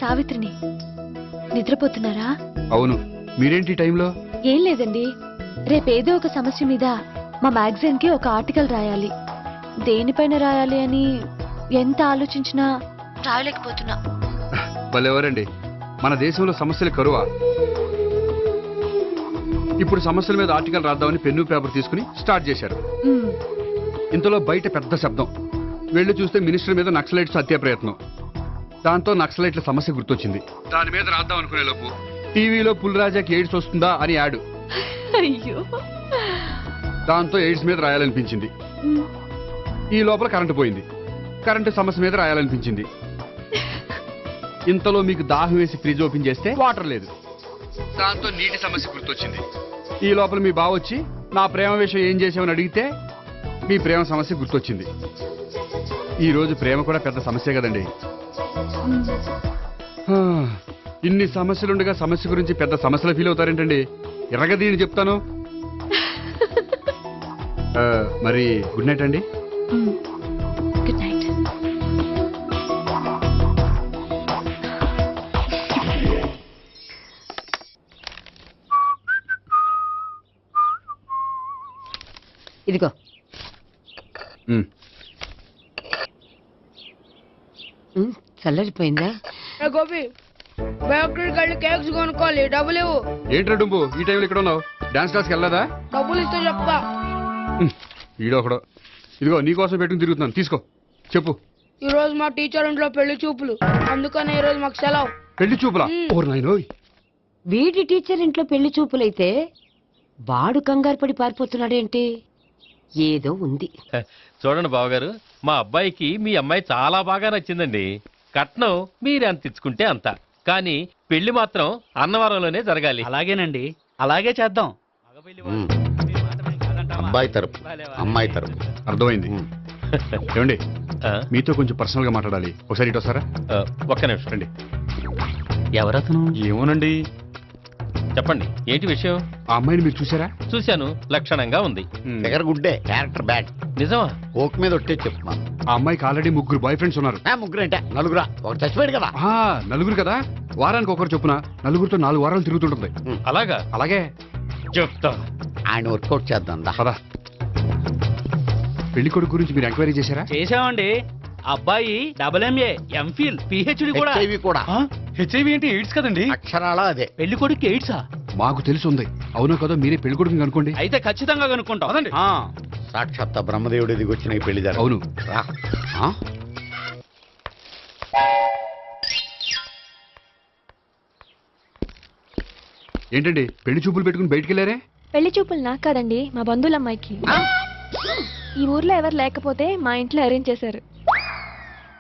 సావిత్రిని. నిద్రపోతున్నారా? అవును. మీరేంటి టైంలో? ఏం లేదండి, రేపేదో ఒక సమస్య మీద మా మ్యాగజైన్ కి ఒక ఆర్టికల్ రాయాలి. దేనిపైన రాయాలి అని ఎంత ఆలోచించినా రాయలేకపోతున్నా. భలేవరండి, మన దేశంలో సమస్యలు కరువా? ఇప్పుడు సమస్యల మీద ఆర్టికల్ రాద్దామని పెన్ను పేపర్ తీసుకుని స్టార్ట్ చేశారు. ఇంతలో బయట పెద్ద శబ్దం. వెళ్లి చూస్తే మినిస్టర్ మీద నక్సలైట్స్ హత్య ప్రయత్నం. దాంతో నక్సలైట్ల సమస్య గుర్తొచ్చింది. దాని మీద రాద్దాం అనుకునే లోపు టీవీలో పుల్రాజాకి ఎయిడ్స్ వస్తుందా అని యాడ్. అయ్యో, దాంతో ఎయిడ్స్ మీద రాయాలనిపించింది. ఈ లోపల కరెంటు పోయింది. కరెంటు సమస్య మీద రాయాలనిపించింది. ఇంతలో మీకు దాహం వేసి ఫ్రిడ్జ్ ఓపెన్ చేస్తే వాటర్ లేదు. దాంతో నీటి సమస్య గుర్తొచ్చింది. ఈ లోపల మీ బావ వచ్చి నా ప్రేమ విషయం ఏం చేసామని అడిగితే మీ ప్రేమ సమస్య గుర్తొచ్చింది. ఈ రోజు ప్రేమ కూడా పెద్ద సమస్య కదండి. ఇన్ని సమస్యలుండగా సమస్య గురించి పెద్ద సమస్యలు ఫీల్ అవుతారేంటండి? ఎరగదీని చెప్తాను. మరి గుడ్ నైట్ అండి. Good night. ఇదిగో. చల్లరిపోయిందా? గోపి, బేకరీకి వెళ్ళి కేక్స్ కొనుక్కోవాలి, డబ్బులు ఇవ్వు. ఏంట్రా డుంబు ఈ టైంలో ఇక్కడ ఉన్నావు? డాన్స్ క్లాస్కి వెళ్ళదా? డబ్బులు ఇస్తే చెప్తా. ఈడొకడు. ఇదిగో నీకోసం పెట్టుకుని తిరుగుతున్నాను, తీసుకో. చెప్పు. ఈ రోజు మా టీచర్ ఇంట్లో పెళ్లి చూపులు, అందుకని ఈ రోజు మాకు సెలవు. పెళ్లి చూపులా? ఓర్ నాయనోయ్. వీడి టీచర్ ఇంట్లో పెళ్లి చూపులైతే వాడు కంగారు పడి పారిపోతున్నాడేంటి? ఏదో ఉంది. చూడండి బావగారు, మా అబ్బాయికి మీ అమ్మాయి చాలా బాగా నచ్చిందండి. కట్నం మీరే అంత ఇచ్చుకుంటే అంత, కానీ పెళ్లి మాత్రం అన్నవరంలోనే జరగాలి. అలాగేనండి, అలాగే చేద్దాం. అబ్బాయి తరపు అమ్మాయి తరపు. అర్థమైంది. ఏమండి, మీతో కొంచెం పర్సనల్ గా మాట్లాడాలి. ఒకసారి ఇటు వస్తారా? ఒక్క నిమిషం రండి. ఎవరతను? ఏమోనండి. చెప్పండి, ఏంటి విషయం? ఆ అమ్మాయిని మీరు చూసారా? చూశాను, లక్షణంగా ఉంది. దగ్గర గుడ్డే, క్యారెక్టర్ బ్యాడ్. నిజమా? ఓక్ మీద ఒట్టే చెప్తున్నాను. ఆ అమ్మాయికి ఆల్రెడీ 3 బాయ్ ఫ్రెండ్స్ ఉన్నారు. ముగ్గురు అంటే నలుగురా? ఒకటి చచ్చిపోయాడు కదా. నలుగురు కదా, వారానికి ఒకరు చొప్పున నలుగురితో 4 వారాలు తిరుగుతుంటుంది. అలాగా? అలాగే చెప్తా. ఆయన వర్కౌట్ చేద్దాం. పదా. పెళ్లి కొడుకు గురించి మీరు ఎంక్వైరీ చేశారా? చేసామండి. అబ్బాయి MA, MPhil, PhD కూడా. కూడా. HIV అంటే ఎయిడ్స్ కదండి? అక్షరాల అదే. పెళ్లి కొడుకు ఎయిడ్సా? మాకు తెలిసి ఉంది. అవునో కదా, మీరే పెళ్లి కొడుకుని అనుకోండి. అయితే ఖచ్చితంగా కనుక్కుంటాం. అదండి. సాక్షాత్ బ్రహ్మదేవుడు దిగొచ్చిన ఈ పెళ్లి జరగదు. అవును. రా. ఏంటండి పెళ్లి చూపులు పెట్టుకుని బయటికి వెళ్ళారే? పెళ్లి చూపులు నాకు కాదండి, మా బంధువుల అమ్మాయికి. ఈ ఊర్లో ఎవరు లేకపోతే మా ఇంట్లో అరేంజ్ చేశారు.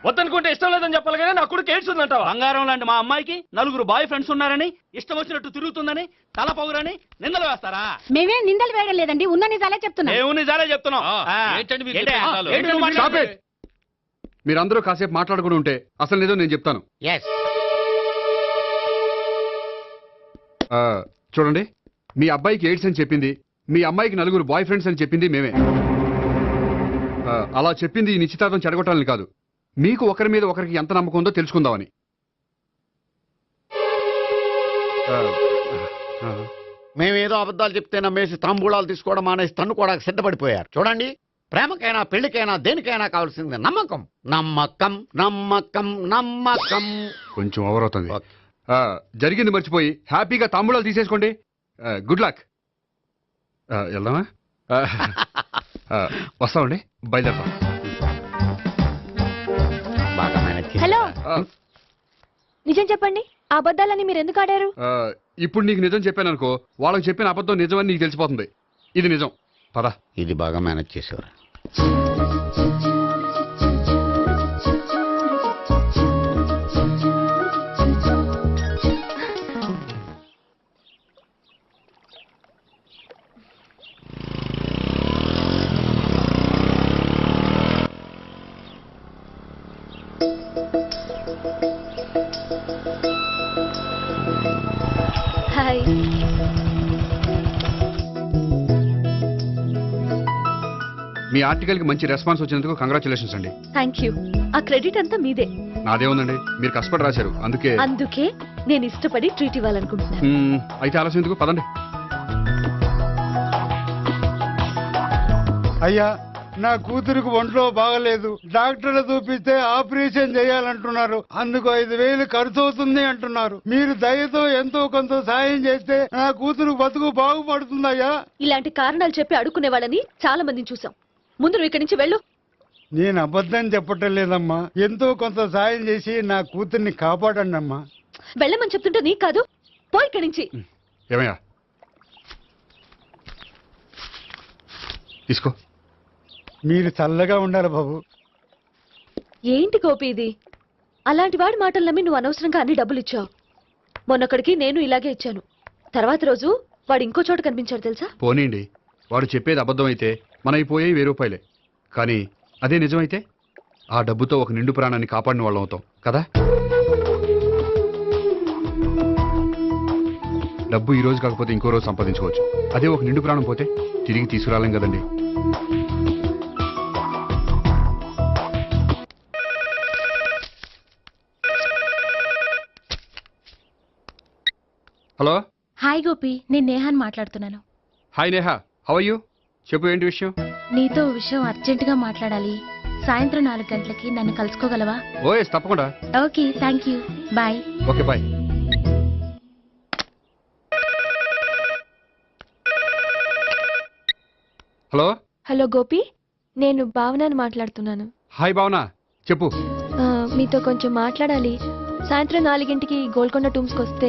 వద్దనుకుంటే ఇష్టం లేదని చెప్పాలి కానీ నా కొడుకు ఎయిడ్స్ ఉందంటావా? బంగారం లాంటి మా అమ్మాయికి 4 బాయ్ ఫ్రెండ్స్ ఉన్నారని, ఇష్టం వచ్చినట్టు తిరుగుతుందని, తల పౌరని నిందలు వేస్తారా? మేమేం నిందలు వేయడం లేదండి, ఉన్న నిజాలే చెప్తున్నాం. మేము నిజాలే చెప్తున్నాం. ఏంటండి మీరు ఏంటి? చెప్పే నిజాలు? ఏంటి నువ్వు Stop మాట్లాడేది? it. మీరందరూ కాసేపు మాట్లాడుకుని ఉంటే అసలు నిజం నేను చెప్తాను. చూడండి, మీ అబ్బాయికి ఎయిడ్స్ అని చెప్పింది, మీ అమ్మాయికి 4 బాయ్ ఫ్రెండ్స్ అని చెప్పింది మేమే. అలా చెప్పింది ఈ నిశ్చితార్థం చెడగొట్టాలని కాదు, మీకు ఒకరి మీద ఒకరికి ఎంత నమ్మకం ఉందో తెలుసుకుందామని. మేమేదో అబద్ధాలు చెప్తే నమ్మేసి తాంబూలాలు తీసుకోవడం మానేసి తన్ను కూడా సిద్ధపడిపోయారు. చూడండి, ప్రేమకైనా పెళ్లికైనా దేనికైనా కావాల్సింది నమ్మకం. నమ్మకం నమ్మకం నమ్మకం. కొంచెం ఓవర్ అవుతుంది. జరిగింది మర్చిపోయి హ్యాపీగా తాంబూలాలు తీసేసుకోండి. Good luck. వెళ్దామా? వస్తామండి, బయలుదేరతాం. బాగా మేనేజ్ చేశారు. హలో, నిజం చెప్పండి, ఆ అబద్ధాలని మీరు ఎందుకు ఆడారు? ఇప్పుడు నీకు నిజం చెప్పాను అనుకో, వాళ్ళకి చెప్పిన అబద్ధం నిజమని నీకు తెలిసిపోతుంది. ఇది నిజం. పద. ఇది బాగా మేనేజ్ చేసేవారు. హాయ్. మీ ఆర్టికల్ కి మంచి రెస్పాన్స్ వచ్చినందుకు కంగ్రాచులేషన్స్ అండి. Thank you. ఆ క్రెడిట్ అంతా మీదే. నాదే ఉందండి, మీరు కష్టపడి రాశారు అందుకే. అందుకే నేను ఇష్టపడి ట్రీట్ ఇవ్వాలనుకుంటున్నాను. అయితే ఆలస్యం ఎందుకు, పదండి. అయ్యా, నా కూతురికి ఒంట్లో బాగలేదు, డాక్టర్లు చూపిస్తే ఆపరేషన్ చేయాలంటున్నారు, అందుకు 5,000 ఖర్చు అవుతుంది అంటున్నారు. మీరు దయతో ఎంతో కొంత సాయం చేస్తే నా కూతురు బతుకు బాగుపడుతుందయ్యా. ఇలాంటి కారణాలు చెప్పి అడుక్కునే వాళ్ళని చాలా మందిని చూసాం. ముందు నువ్వు ఇక్కడి నుంచి వెళ్ళు. నేను అబద్ధం చెప్పటం లేదమ్మా, ఎంతో కొంత సాయం చేసి నా కూతుర్ని కాపాడండి అమ్మా. వెళ్ళమని చెప్తుంటే నీకు కాదు, పో ఇక్కడి నుంచి. ఏమయ్యా, తీసుకో. మీరు చల్లగా ఉండాలి బాబు. ఏంటి గోపి ఇది? అలాంటి వాడి మాటలు నమ్మి నువ్వు అనవసరంగా అన్ని డబ్బులు ఇచ్చావు. మొన్నొక్కడికి నేను ఇలాగే ఇచ్చాను. తర్వాత రోజు వాడు ఇంకో చోట కనిపించాడు తెలుసా? పోనీండి, వాడు చెప్పేది అబద్ధం అయితే మనైపోయాయి 1000 రూపాయలే. కానీ అదే నిజమైతే ఆ డబ్బుతో ఒక నిండు ప్రాణాన్ని కాపాడిన వాళ్ళం అవుతాం కదా. డబ్బు ఈ రోజు కాకపోతే ఇంకో రోజు సంపాదించుకోవచ్చు. అదే ఒక నిండు ప్రాణం పోతే తిరిగి తీసుకురాలేం కదండి. హలో. హాయ్ గోపి, నేను నేహాన్ మాట్లాడుతున్నాను. Hi Neha, how are you? చెప్పు, ఏంటి విషయం? నీతో ఓ విషయం అర్జెంటుగా మాట్లాడాలి. సాయంత్రం 4 గంటలకి నన్ను కలుసుకోగలవా? ఓఎస్, తప్పకుండా. Okay, thank you, bye. Okay, bye. Hello. Hello Gopi, నేను భావనని మాట్లాడుతున్నాను. హాయ్ భావన, చెప్పు. మీతో కొంచెం మాట్లాడాలి. సాయంత్రం 4ంటికి గోల్కొండ టూమ్స్కి వస్తే.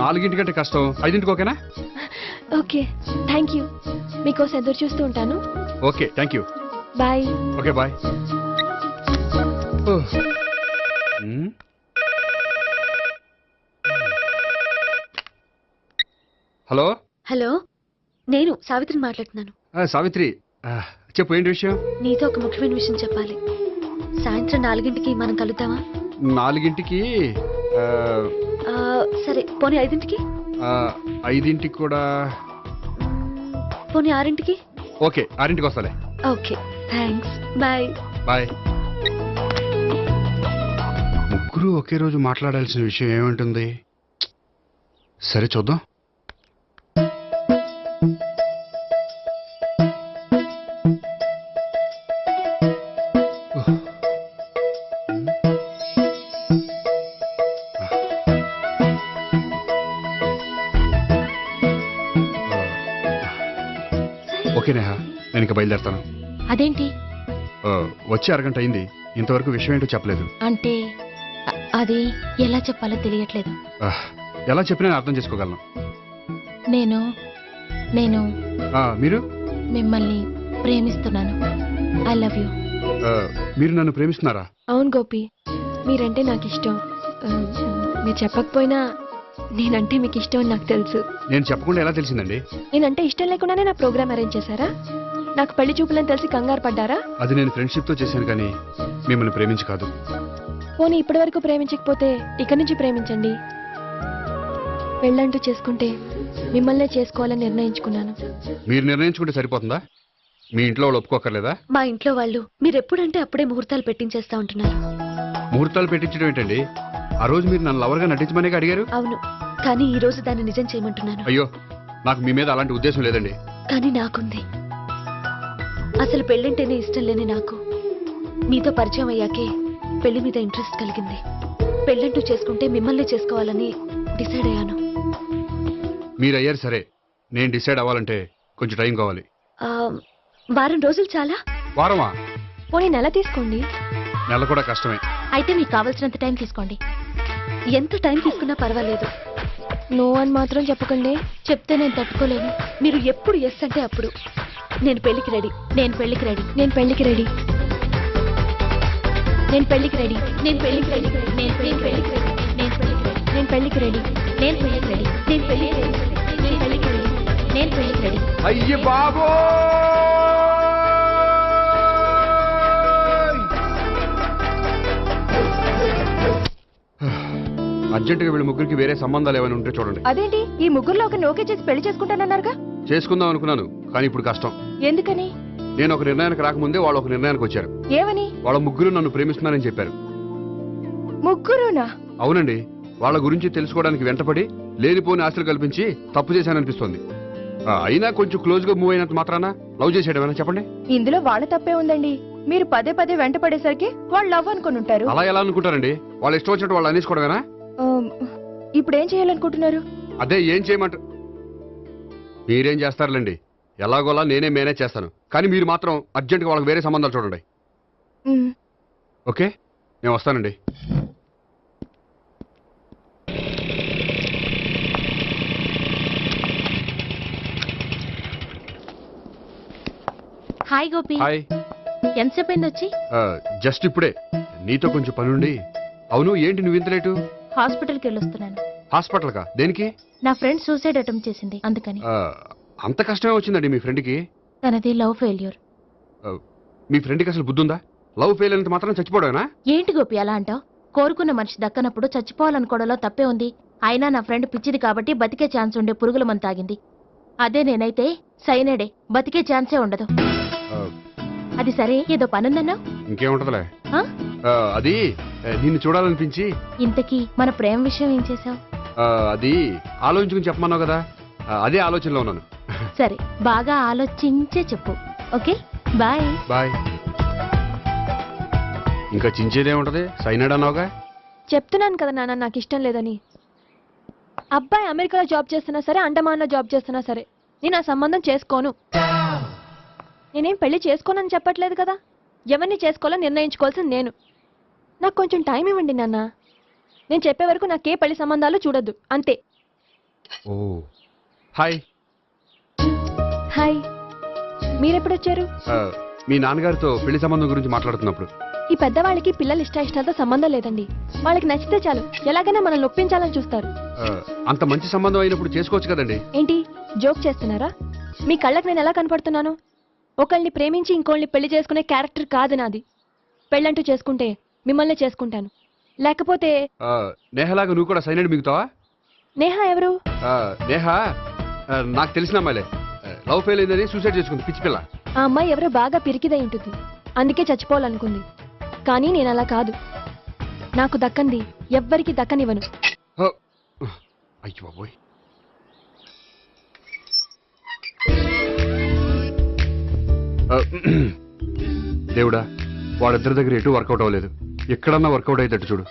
4ంటికంటే కష్టం, 5ంటికి ఓకేనా? Okay, thank you. మీకోసం ఎదురు చూస్తూ ఉంటాను. Okay, thank you. Bye. Okay, bye. Hello. Hello, నేను సావిత్రిని మాట్లాడుతున్నాను. సావిత్రి, చెప్పు, ఏంటి విషయం? నీతో ఒక ముఖ్యమైన విషయం చెప్పాలి. సాయంత్రం 4ంటికి మనం కలుద్దామా? 4ంటికి? సరే, పోనీ 5ంటికి? 5ంటికి కూడా. పోనీ 6ంటికి? ఓకే, 6ంటికి వస్తాలే. Okay, thanks, bye. బాయ్. ముగ్గురు ఒకే రోజు మాట్లాడాల్సిన విషయం ఏముంటుంది? సరే, చూద్దాం. ఓకే నేహా, నేను ఇక బయలుదేరుతాను. అదేంటి? వచ్చి అరగంట అయింది, ఇంతవరకు విషయం ఏంటో చెప్పలేదు. అంటే అది ఎలా చెప్పాలో తెలియట్లేదు. ఎలా చెప్పినా నేను అర్థం చేసుకోగలను. నేను నేను మీరు? మిమ్మల్ని ప్రేమిస్తున్నాను. I love you. మీరు నన్ను ప్రేమిస్తున్నారా? అవును గోపి, మీరంటే నాకు ఇష్టం. మీరు చెప్పకపోయినా నేనంటే మీకు ఇష్టం అని నాకు తెలుసు. నేను చెప్పకుండా ఎలా తెలిసిందండి? నేనంటే ఇష్టం లేకుండానే నా ప్రోగ్రామ్ అరేంజ్ చేశారా? నాకు పెళ్లి చూపులని తెలిసి కంగారు పడ్డారా? అది నేను ఫ్రెండ్షిప్ తో చేశాను, కానీ మిమ్మల్ని ప్రేమించి కాదు. పోనీ ఇప్పటి వరకు ప్రేమించకపోతే ఇక నుంచి ప్రేమించండి. పెళ్ళంటూ చేసుకుంటే మిమ్మల్నే చేసుకోవాలని నిర్ణయించుకున్నాను. మీరు నిర్ణయించుకుంటే సరిపోతుందా? మీ ఇంట్లో వాళ్ళు ఒప్పుకోకర్లేదా? మా ఇంట్లో వాళ్ళు మీరు ఎప్పుడంటే అప్పుడే ముహూర్తాలు పెట్టించేస్తా ఉంటున్నారు. ముహూర్తాలు పెట్టించడం ఏంటండి? ఆ రోజు మీరు నన్ను లవర్గా నటించమనే అడిగారు. అవును, కానీ ఈ రోజు దాన్ని నిజం చేయమంటున్నాను. అయ్యో, నాకు మీ మీద అలాంటి ఉద్దేశం లేదండి. కానీ నాకుంది. అసలు పెళ్ళంటేనే ఇష్టం లేని నాకు మీతో పరిచయం అయ్యాకే పెళ్లి మీద ఇంట్రెస్ట్ కలిగింది. పెళ్ళంటూ చేసుకుంటే మిమ్మల్ని చేసుకోవాలని డిసైడ్ అయ్యాను. మీరు అయ్యారు సరే, నేను డిసైడ్ అవ్వాలంటే కొంచెం టైం కావాలి. వారం రోజులు చాలా? వారమా? పోనీ నెల తీసుకోండి. నెల కూడా కష్టమే. అయితే మీకు కావాల్సినంత టైం తీసుకోండి. ఎంత టైం తీసుకున్నా పర్వాలేదు. నో అని మాత్రం చెప్పకండి. చెప్తే నేను తట్టుకోలేను. మీరు ఎప్పుడు ఎస్ అంటే అప్పుడు. నేను పెళ్లికి రెడీ. నేను పెళ్లికి రెడీ. నేను పెళ్లికి రెడీ. నేను పెళ్లికి రెడీ. నేను పెళ్లికి రెడీ. నేను పెళ్లికి రెడీ. నేను పెళ్లికి రెడీ. నేను పెళ్లికి రెడీ. నేను పెళ్లికి రెడీ. నేను పెళ్లికి రెడీ. నేను పెళ్లికి రెడీ. అయ్య బాబో! అర్జెంటుగా వీళ్ళ ముగ్గురికి వేరే సంబంధాలు ఏమైనా ఉంటే చూడండి. అదేంటి, ఈ ముగ్గురులో ఒక ఓకే చేసి పెళ్లి చేసుకుంటానన్నారుగా? చేసుకుందాం అనుకున్నాను, కానీ ఇప్పుడు కష్టం. ఎందుకని? నేను ఒక నిర్ణయానికి రాకముందే వాళ్ళు ఒక నిర్ణయానికి వచ్చారు. ఏమని? వాళ్ళ ముగ్గురు నన్ను ప్రేమిస్తున్నారని చెప్పారు. ముగ్గురునా? అవునండి, వాళ్ళ గురించి తెలుసుకోవడానికి వెంటపడి లేనిపోని ఆశలు కల్పించి తప్పు చేశాననిపిస్తోంది. అయినా కొంచెం క్లోజ్ గా మూవ్ అయినంత మాత్రాన లవ్ చేసేయడమేనా చెప్పండి? ఇందులో వాళ్ళ తప్పే ఉందండి. మీరు పదే పదే వెంట పడేసరికి వాళ్ళు లవ్ అనుకుని ఉంటారు. అలా ఎలా అనుకుంటారండి? వాళ్ళు ఇష్టం వచ్చినట్టు వాళ్ళు అనేసుకోవడమేనా? ఇప్పుడు ఏం చేయాలనుకుంటున్నారు? అదే ఏం చేయమంటారు? మీరేం చేస్తారులేండి, ఎలాగోలా నేనే మేనేజ్ చేస్తాను. కానీ మీరు మాత్రం అర్జెంట్గా వాళ్ళకి వేరే సంబంధాలు చూడండి. ఓకే, నేను వస్తానండి. హాయ్ గోపి. హాయ్. ఎంతసేపు అయింది వచ్చి? జస్ట్ ఇప్పుడే. నీతో కొంచెం పనుండి. అవును, ఏంటి నువ్వు ఇంత లేటు? హాస్పిటల్కి వెళ్ళొస్తున్నాను. హాస్పిటల్ కా? దేనికి? నా ఫ్రెండ్ సూసైడ్ అటెంప్ట్ చేసింది, అందుకని. అంత కష్టమే వచ్చిందండి మీ ఫ్రెండ్కి? తనది లవ్ ఫెయిల్యూర్. మీ ఫ్రెండ్కి అసలు బుద్ధుందా? లవ్ ఫెయిల్ అయినంత మాత్రం చచ్చిపోవడమేనా? ఏంటి గోపి అలా అంటావు? కోరుకున్న మనిషి దక్కనప్పుడు చచ్చిపోవాలనుకోవడంలో తప్పే ఉంది. అయినా నా ఫ్రెండ్ పిచ్చిది కాబట్టి బతికే ఛాన్స్ ఉండే పురుగుల మందు తాగింది. అదే నేనైతే సైనడే, బతికే ఛాన్సే ఉండదు. అది సరే, ఏదో పనుందన్నావు. ఇంకేముంటదిలే. అది నిన్ను చూడాలనిపించి. ఇంతకీ మన ప్రేమ విషయం ఏం చేసావు? అది ఆలోచించుకుని చెప్పమన్నావు కదా, అదే ఆలోచనలో ఉన్నాను. సరే, బాగా ఆలోచించే చెప్పు. Okay, bye. బాయ్. ఇంకా చించేదే ఉంటది, సైనాడ్ అన్నావుగా. చెప్తున్నాను కదా నాన్న, నాకు ఇష్టం లేదని. అబ్బాయి అమెరికాలో జాబ్ చేస్తున్నా సరే, అండమాన్లో జాబ్ చేస్తున్నా సరే, నేను ఆ సంబంధం చేసుకోను. నేనేం పెళ్లి చేసుకోనని చెప్పట్లేదు కదా. ఎవరిని చేసుకోవాలో నిర్ణయించుకోవాల్సింది నేను. నాకు కొంచెం టైం ఇవ్వండి నాన్న. నేను చెప్పే వరకు నాకే పెళ్లి సంబంధాలు చూడొద్దు, అంతే. ఓ హాయ్. హాయ్, మీరెప్పుడు వచ్చారు? మీ నాన్నగారితో పెళ్లి సంబంధం గురించి మాట్లాడుతున్నప్పుడు. ఈ పెద్దవాళ్ళకి పిల్లల ఇష్టాలతో సంబంధం లేదండి. వాళ్ళకి నచ్చితే చాలు, ఎలాగైనా మనల్ని ఒప్పించాలని చూస్తారు. అంత మంచి సంబంధం అయినప్పుడు చేసుకోవచ్చు కదండి. ఏంటి జోక్ చేస్తున్నారా? మీ కళ్ళకి నేను ఎలా కనపడుతున్నాను? ఒకళ్ళని ప్రేమించి ఇంకోళ్ళని పెళ్లి చేసుకునే క్యారెక్టర్ కాదు నాది. పెళ్ళంటూ చేసుకుంటే మిమ్మల్ని చేసుకుంటాను, లేకపోతే. నేహలాగా నువ్వు కూడా సైనడ్ మిగుతావా? నేహా ఎవరు? నేహ నాకు తెలిసిన అమ్మాయిలే. లవ్ ఫెయిల్ అయిందని సూసైడ్ చేసుకుంది, పిచ్చి పిల్ల. ఆ అమ్మాయి ఎవరో బాగా పిరికిదై ఉంటుంది, అందుకే చచ్చిపోవాలనుకుంది. కానీ నేను అలా కాదు. నాకు దక్కంది ఎవ్వరికి దక్కనివ్వను. అయ్యో బాబోయ్. దేవుడా, వాళ్ళిద్దరి దగ్గర ఎటు వర్కౌట్ అవ్వలేదు. ఎక్కడన్నా వర్కౌట్ అయ్యేటట్టు చూడు.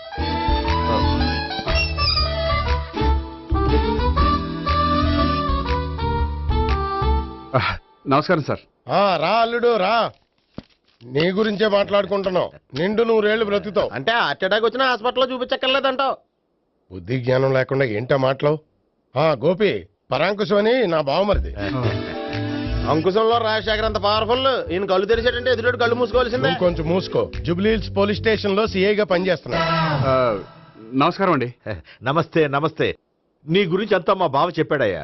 నమస్కారం సార్. రా అల్లుడు రా. నీ గురించే మాట్లాడుకుంటున్నావు. నిండు 100 ఏళ్ళు బ్రతుకుతావు అంటే హార్ట్ అటాక్ వచ్చిన హాస్పిటల్లో చూపించక్కర్లేదంటావు. బుద్ధి జ్ఞానం లేకుండా ఏంటో మాటలు. గోపి, పరాంకుశం అని నా బావమరిది. అంకుశంలో రాజశేఖర్ అంత పవర్ఫుల్. ఈయన కళ్ళు తెరిచాడంటే ఎదురు కళ్ళు మూసుకోవాల్సిందే. కొంచెం మూసుకో. జూబ్లీహిల్స్ పోలీస్ స్టేషన్ లో సిఐగా పనిచేస్తున్నా. నమస్కారం అండి. నమస్తే నమస్తే. నీ గురించి అంతా మా బావ చెప్పాడయ్యా.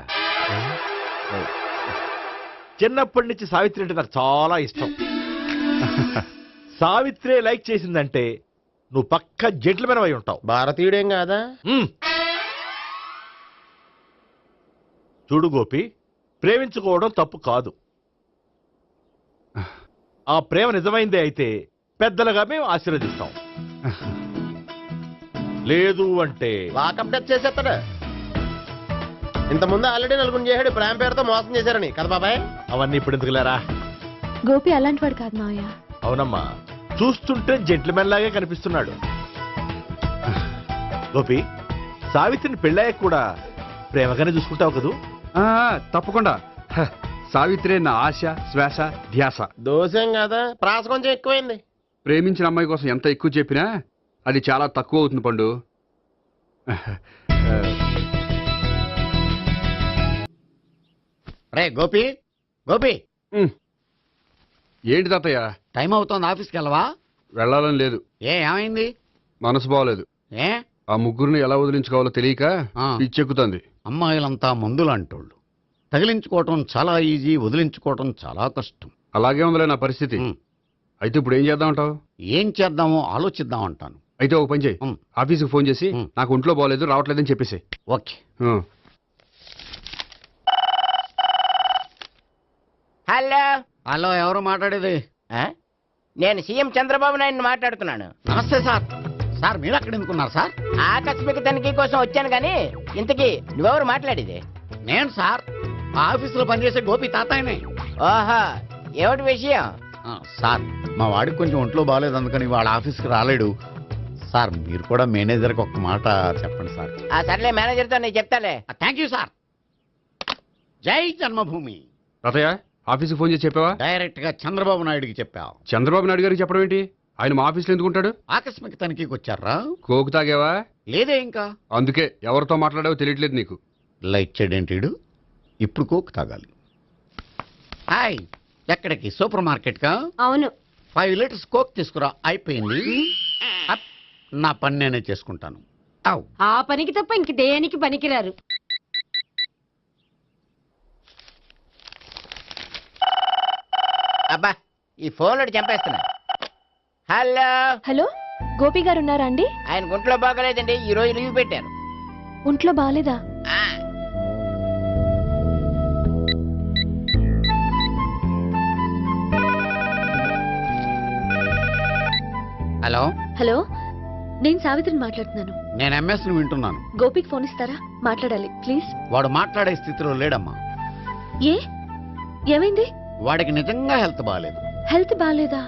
చిన్నప్పటి నుంచి సావిత్రి అంటే నాకు చాలా ఇష్టం. సావిత్రి లైక్ చేసిందంటే నువ్వు పక్క జెంట్లమెన్ అయి ఉంటావు. భారతీయుడేం కాదా? చూడు గోపి, ప్రేమించుకోవడం తప్పు కాదు. ఆ ప్రేమ నిజమైందే అయితే పెద్దలుగా మేము ఆశీర్వదిస్తాం. లేదు అంటే వాకప్ డెత్ చేసేస్తాడు. ఇంతకుముందు ఆల్రెడీ నలుగురు చేశాడు ప్రేమ పేరుతో మోసం చేశారని కదా బాబాయ్. అవన్నీ ఇప్పుడు ఎందుకులేరా. గోపి అలాంటి వాడు కాదు మావయ్య. అవునమ్మా, చూస్తుంటే జెంట్లమెన్ లాగే కనిపిస్తున్నాడు. గోపి, సావిత్రిని పెళ్ళాక కూడా ప్రేమగానే చూసుకుంటావు కదూ? తప్పకుండా. సావిత్రి నా ఆశ, శ్వాస, ధ్యాస. దోషం కదా, ప్రాస కొంచెం ఎక్కువైంది. ప్రేమించిన అమ్మాయి కోసం ఎంత ఎక్కువ చెప్పినా అది చాలా తక్కువ అవుతుంది పండు. రే గోపి, గోపి. ఏంటి తాతయ్య? టైం అవుతోంది, ఆఫీస్కి వెళ్ళవా? వెళ్ళాలని లేదు. ఏమైంది? మనసు బాగోలేదు. ఆ ముగ్గురిని ఎలా వదిలించుకోవాలో తెలియక పిచ్చెక్కుతుంది. అమ్మాయిలంతా మందులాంటోళ్ళు. తగిలించుకోవటం చాలా ఈజీ, వదిలించుకోవటం చాలా కష్టం. అలాగే ఉందిలే నా పరిస్థితి. అయితే ఇప్పుడు ఏం చేద్దామంటావు? ఏం చేద్దామో ఆలోచిద్దామంటాను. అయితే ఒక పని చేయి, ఆఫీస్కి ఫోన్ చేసి నాకు ఒంట్లో బాగోలేదు రావట్లేదని చెప్పేసి. ఓకే. హలో హలో, ఎవరు మాట్లాడేది? నేను సీఎం చంద్రబాబు నాయుడు మాట్లాడుతున్నాను. నమస్తే సార్. సార్ మీరు అక్కడ ఎందుకున్నారు సార్? ఆకస్మిక తనిఖీ కోసం వచ్చాను కానీ ఇంతకీ నువ్వెవరు మాట్లాడేది? నేను సార్ ఆ ఆఫీసులో పనిచేసే గోపి తాతాయనే. ఓహో, ఏమిటి విషయం? సార్ మా వాడికి కొంచెం ఒంట్లో బాగాలేదు, అందుకని వాళ్ళ ఆఫీస్కి రాలేడు సార్. మీరు కూడా మేనేజర్కి ఒక మాట చెప్పండి సార్. ఆ సర్లే, మేనేజర్తో నేను చెప్తాలే. Thank you sir. జై జన్మభూమి. తాతయ్య ఆఫీస్కి ఫోన్ చేసి చెప్పావా? డైరెక్ట్ గా చంద్రబాబు నాయుడుకి చెప్పావు. చంద్రబాబు నాయుడు గారికి చెప్పడం ఏంటి? ఆయన మా ఆఫీస్లో ఎందుకుంటాడు? ఆకస్మిక తనిఖీకి వచ్చారా? కోకు తాగావా? లేదే ఇంకా. అందుకే ఎవరితో మాట్లాడావో తెలియట్లేదు నీకు. లైట్ చేయడేంటిడు? ఇప్పుడు కోక్ తాగాలి. హాయ్, ఎక్కడికి? సూపర్ మార్కెట్ కా? అవును. 5 లీటర్స్ కోక్ తీసుకురా. అయిపోయింది. అప్, నా పని నేనే చేసుకుంటాను. అవ్. ఆ పనికి తప్ప ఇంక దేనికి పనికిరారు. అబ్బా, ఈ ఫోన్లో చంపేస్తున్నా. హలో హలో, గోపి గారు ఉన్నారా అండి? ఆయన గుంట్లో బాగలేదండి, ఈ రోజు లీవ్ పెట్టారు. ఒంట్లో బాగాలేదా? హలో హలో, నేను సావిత్రిని మాట్లాడుతున్నాను. నేను ఎంఎస్ ను వింటున్నాను. గోపికి ఫోన్ ఇస్తారా? మాట్లాడాలి ప్లీజ్. వాడు మాట్లాడే స్థితిలో లేడమ్మా. ఏ ఏమైంది? వాడికి నిజంగా హెల్త్ బాగాలేదు. హెల్త్ బాగాలేదా?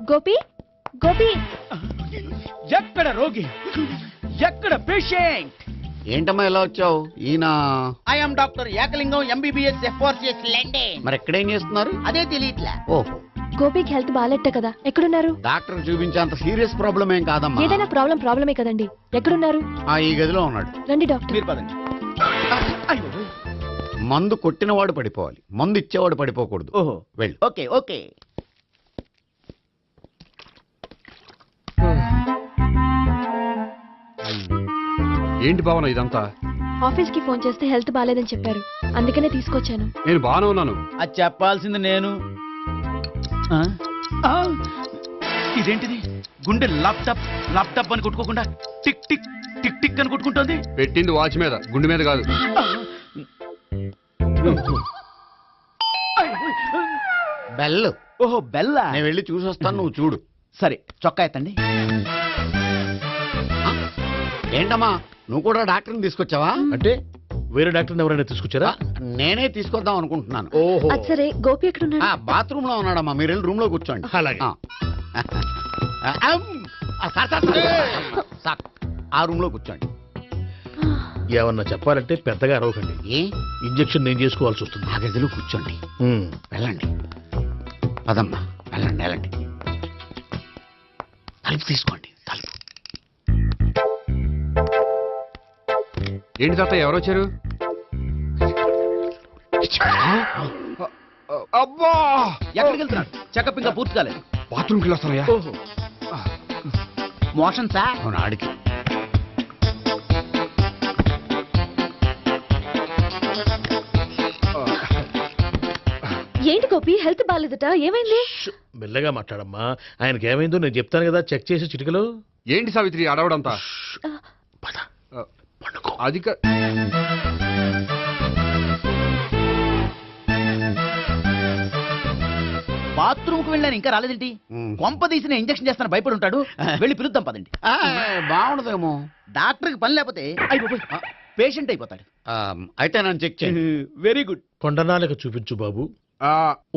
గోపి, గోపి, ఎక్కడ రోగి, ఎక్కడ పేషెంట్? ఏంటమ్మా ఇలా వచ్చావు? ఈయన I'm doctor Ekalingam, MBBS, FRCS London. మరి ఎక్కడేం చేస్తున్నారు? అదే తెలియట్లా. ఓహో, గోపికి హెల్త్ బాగాలెట్టే కదా, ఎక్కడున్నారు? డాక్టర్ చూపించేంత సీరియస్ ప్రాబ్లం ఏం కాదమ్మా. ఏదైనా ప్రాబ్లమే కదండి. ఎక్కడున్నారు? ఈ గదిలో ఉన్నాడు. రండి డాక్టర్. మీరు పదండి. మందు కొట్టినవాడు పడిపోవాలి, మందు ఇచ్చేవాడు పడిపోకూడదు. ఓహో, వెళ్ళు. Okay okay. ఏంటి భావన ఇదంతా? ఆఫీస్ కి ఫోన్ చేస్తే హెల్త్ బాగాలేదని చెప్పారు, అందుకనే తీసుకొచ్చాను. నేను బాగానే ఉన్నాను. అది చెప్పాల్సింది నేను. ఆ? ఆ! ఇదేంటిది? గుండె ల్యాప్టాప్ ల్యాప్టాప్ అని కొట్టుకోకుండా టిక్ టిక్ టిక్ టిక్ అని కొట్టుకుంటోంది. పెట్టింది వాచ్ మీద, గుండె మీద కాదు. బెల్. ఓహో, బెల్లా. నేను వెళ్ళి చూసొస్తాను, నువ్వు చూడు. సరే, చొక్కా ఎత్తండి. ఏంటమ్మా, నువ్వు కూడా డాక్టర్ని తీసుకొచ్చావా? అంటే వేరే డాక్టర్ని ఎవరైనా తీసుకొచ్చారా? నేనే తీసుకొద్దాం అనుకుంటున్నాను. ఓహో, అది సరే, గోపి ఎక్కడున్నాడు? బాత్రూమ్ లో ఉన్నాడమ్మా, మీరు వెళ్ళి రూమ్ లో కూర్చోండి. అలాగే. సార్, ఆ రూమ్ లో కూర్చోండి. ఏమన్నా చెప్పాలంటే పెద్దగా అరవకండి. ఏ ఇంజెక్షన్ నేను చేసుకోవాల్సి వస్తుంది. ఆ గదిలో కూర్చోండి. వెళ్ళండి, పదమ్మా, వెళ్ళండి వెళ్ళండి. తలుపు తీసుకోండి, తలుపు. ఏంటి తాత, ఎవరు వచ్చారు? అబ్బా, ఎక్కడికి వెళ్తున్నాడు? చెకప్ ఇంకా పూర్తి కాలేదు. బాత్రూమ్కి వెళ్ళొస్తానయ్యా. ఓహో, మోషన్ సార్. అవును, ఆడికి. ఏంటి గోపి, హెల్త్ బాగాలేదట, ఏమైంది? మెల్లగా మాట్లాడమ్మా. ఆయనకి ఏమైందో నేను చెప్తాను కదా, చెక్ చేసి చిటికలో. ఏంటి సావిత్రి అడవడంతా? అది బాత్రూమ్ కు వెళ్ళాను, ఇంకా రాలేదేంటి? కొంప తీసిన ఇంజక్షన్ చేస్తాను భయపడి ఉంటాడు. వెళ్ళి పిలుద్దాం పదండి. బాగుండదేమో. డాక్టర్ కి పని లేకపోతే పేషెంట్ అయిపోతాడు. అయితే నన్ను చెక్ చేయండి. Very good. కొండనాలకు చూపించు బాబు.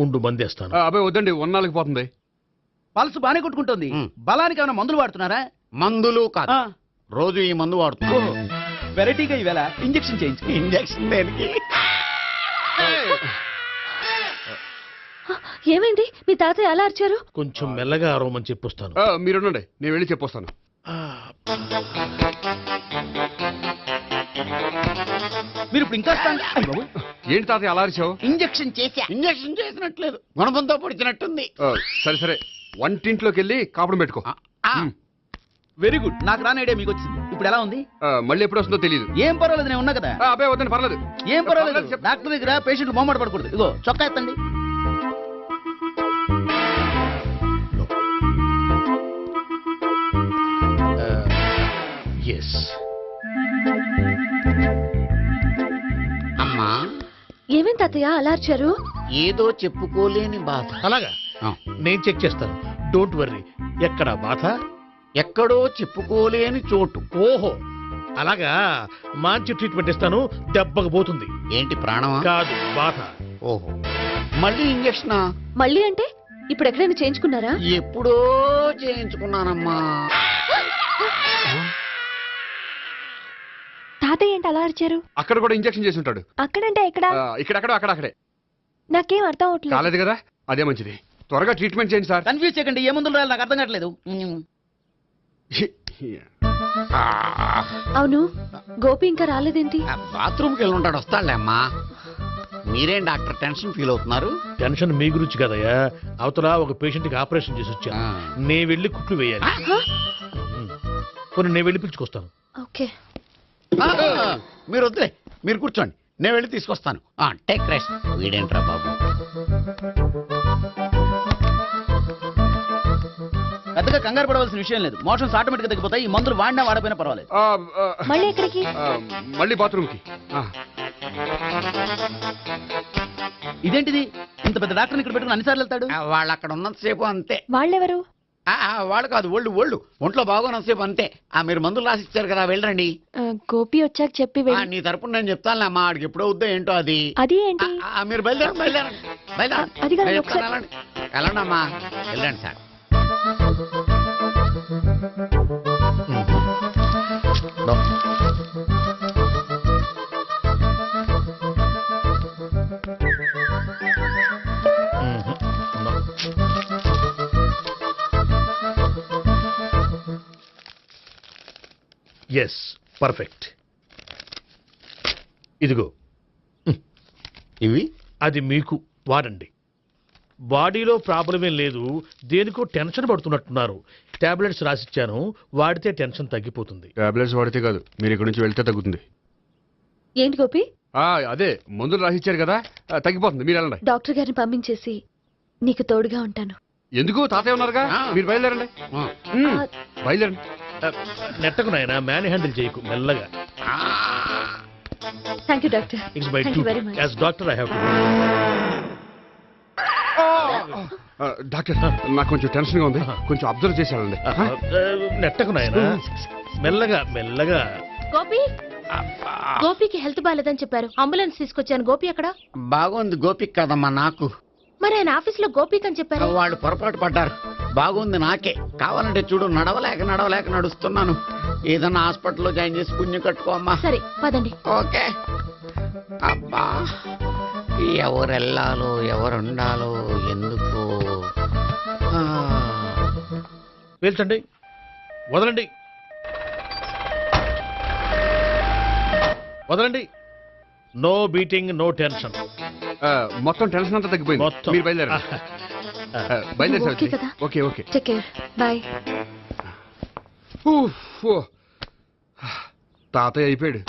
ఉండు, మందేస్తాను. అబ్బాయి వద్దండి, ఉన్నాళ్ళకి పోతుంది. పల్స్ బానే కొట్టుకుంటుంది. బలానికి ఏమైనా మందులు వాడుతున్నారా? మందులు కాదు, రోజు ఈ మందు వాడుతున్నా. వెరైటీగా ఈవేళ ఇంజక్షన్ చేయించు. ఇంజక్షన్ దేనికి? ఏమైంది? మీ తాతయ్య అలా అరిచారు? కొంచెం మెల్లగా అరవమని చెప్పొస్తాను. మీరుండండి, నేను వెళ్ళి చెప్పొస్తాను. మీరు ఇప్పుడు ఇంకా ఏంటి తాతయ్య అలా అరిచావు? ఇంజక్షన్ చేసా. ఇంజక్షన్ చేసినట్లేదు, గుణపంతో పొడిచినట్టుంది. సరే సరే, వంటింట్లోకి వెళ్ళి కాపురం పెట్టుకో. Very good. నాకు రాని ఐడియా మీకు వచ్చింది. ఇప్పుడు ఎలా ఉంది? మళ్ళీ ఎప్పుడు వస్తుందో తెలియదు. ఏం పర్వాలేదు, నేను ఉన్నా కదా. అబ్బాయి వద్దండి, పర్లేదు. ఏం పర్వాలేదు. డాక్టర్ దగ్గర పేషెంట్లు మొహమాట పడకూడదు. ఇగో చొక్కా ఎత్తండి. అమ్మా, ఏమేం తాతయ్య అలా అరిచారు? ఏదో చెప్పుకోలేని బాధ. అలాగా, నేను చెక్ చేస్తాను. Don't worry. ఎక్కడ బాధ? ఎక్కడో చెప్పుకోలేని చోటు. ఓహో అలాగా, మంచి ట్రీట్మెంట్ ఇస్తాను, దెబ్బకు పోతుంది. ఏంటి ప్రాణమా? కాదు, బాధ. ఓహో, మళ్ళీ ఇంజక్షనా? మళ్ళీ అంటే ఇప్పుడు ఎక్కడైనా చేయించుకున్నారా? ఎప్పుడో చేయించుకున్నానమ్మా. తాతయ్య ఏంటి అలా అరిచారు? అక్కడ కూడా ఇంజెక్షన్ చేసి ఉంటాడు. అక్కడంటే ఎక్కడ? ఇక్కడక్కడ అక్కడక్కడే. నాకేం అర్థం అవట్లేదు. కాలేదు కదా, అదే మంచిది. త్వరగా ట్రీట్మెంట్ చేయండి సార్. కన్ఫ్యూజ్ చేయకండి, ఏ మందులు రాయాలి నాకు అర్థం కావట్లేదు. అవును, గోపి ఇంకా రాలేదేంటి? బాత్రూమ్కి వెళ్ళి ఉంటాడు, వస్తాడులే అమ్మా. మీరేం డాక్టర్ టెన్షన్ ఫీల్ అవుతున్నారు? టెన్షన్ మీ గురించి కదయ్యా, అవతల ఒక పేషెంట్ కి ఆపరేషన్ చేసి వచ్చాను. నేను వెళ్ళి కుట్లు వేయాలి. కొన్ని నేను వెళ్ళి పిలుచుకొస్తాను. ఓకే, మీరు వద్దులే, మీరు కూర్చోండి, నేను వెళ్ళి తీసుకొస్తాను. Take rest. వీడేంట్రా బాబు. పెద్దగా కంగారు పడవలసిన విషయం లేదు, మోషన్స్ ఆటోమేటిక్ గా తగ్గిపోతాయి. ఈ మందులు వాడినా వాడపోయినా పర్వాలేదు. మళ్ళీ ఎక్కడికి? మళ్ళీ బాత్రూమ్కి. ఇదేంటిది, ఇంత పెద్ద డాక్టర్ ఇక్కడ పెట్టుకుని అన్నిసార్లు వెళ్తాడు? వాళ్ళు అక్కడ ఉన్నంతసేపు అంతే. వాళ్ళెవరు? వాళ్ళు కాదు, ఒళ్ళు ఒంట్లో బాగోనంతసేపు అంతే. మీరు మందులు రాసి ఇచ్చారు కదా, వెళ్ళండి. గోపి వచ్చాక చెప్పి నీ తరపున నేను చెప్తానులే అమ్మా, ఆడికి ఎప్పుడో వద్దో ఏంటో అది. అది ఏంటి? మీరు బయలుదేరండి. అది కాదు, నేను ఒకసారి- చెప్తాను, వెళ్ళండి అమ్మా, వెళ్ళండి సార్. Yes, perfect. ఇదిగో ఇవి అది మీకు వాడండి. బాడీలో ప్రాబ్లం ఏం లేదు, దేనికో టెన్షన్ పడుతున్నట్టున్నారు. టాబ్లెట్స్ రాసిచ్చాను, వాడితే టెన్షన్ తగ్గిపోతుంది. టాబ్లెట్స్ వాడితే కాదు, మీరు ఇక్కడి నుంచి వెళ్తే తగ్గుతుంది. ఏంటి గోపి? అదే మందులు రాసిచ్చారు కదా, తగ్గిపోతుంది. మీరు వెళ్ళండి. డాక్టర్ గారిని పంపించేసి నీకు తోడుగా ఉంటాను. ఎందుకు, తాతయ్య ఉన్నారుగా, మీరు బయలుదేరండి. బయలుదేరండి. నెట్టకు నాయన, మ్యాన్ హ్యాండిల్ చేయకు, మెల్లగా. Thank you doctor. It's my thank you very much. As doctor I have to. Doctor, నాకు కొంచెం టెన్షన్ గా ఉంది, కొంచెం అబ్జర్వ్ చేసేయాలండి. నెట్టకు నాయన, మెల్లగా మెల్లగా. గోపి, గోపికి హెల్త్ బాగాలేదని చెప్పారు, అంబులెన్స్ తీసుకొచ్చాను. గోపి అక్కడ? బాగుంది గోపిక్ కదమ్మా, నాకు. మరి ఆయన ఆఫీస్ లో గోపిక్ అని చెప్పారు. వాళ్ళు పొరపాటు పడ్డారు. బాగుంది నాకే. కావాలంటే చూడు, నడవలేక నడుస్తున్నాను. ఏదన్నా హాస్పిటల్లో జాయిన్ చేసి పుణ్యం కట్టుకోమ్మా. సరే పదండి. ఓకే. అబ్బా, ఎవరు వెళ్ళాలో ఎవరుండాలో ఎందుకు. పేల్చండి, వదలండి, వదలండి. No beating, no tension. మొత్తం టెన్షన్ అంతా తగ్గిపోయింది. మొత్తం. మీరు బయలుదేరండి. బయలుదేరి ఓకే కదా? Okay okay. Take care, bye. తాతయ్య అయిపోయాడు.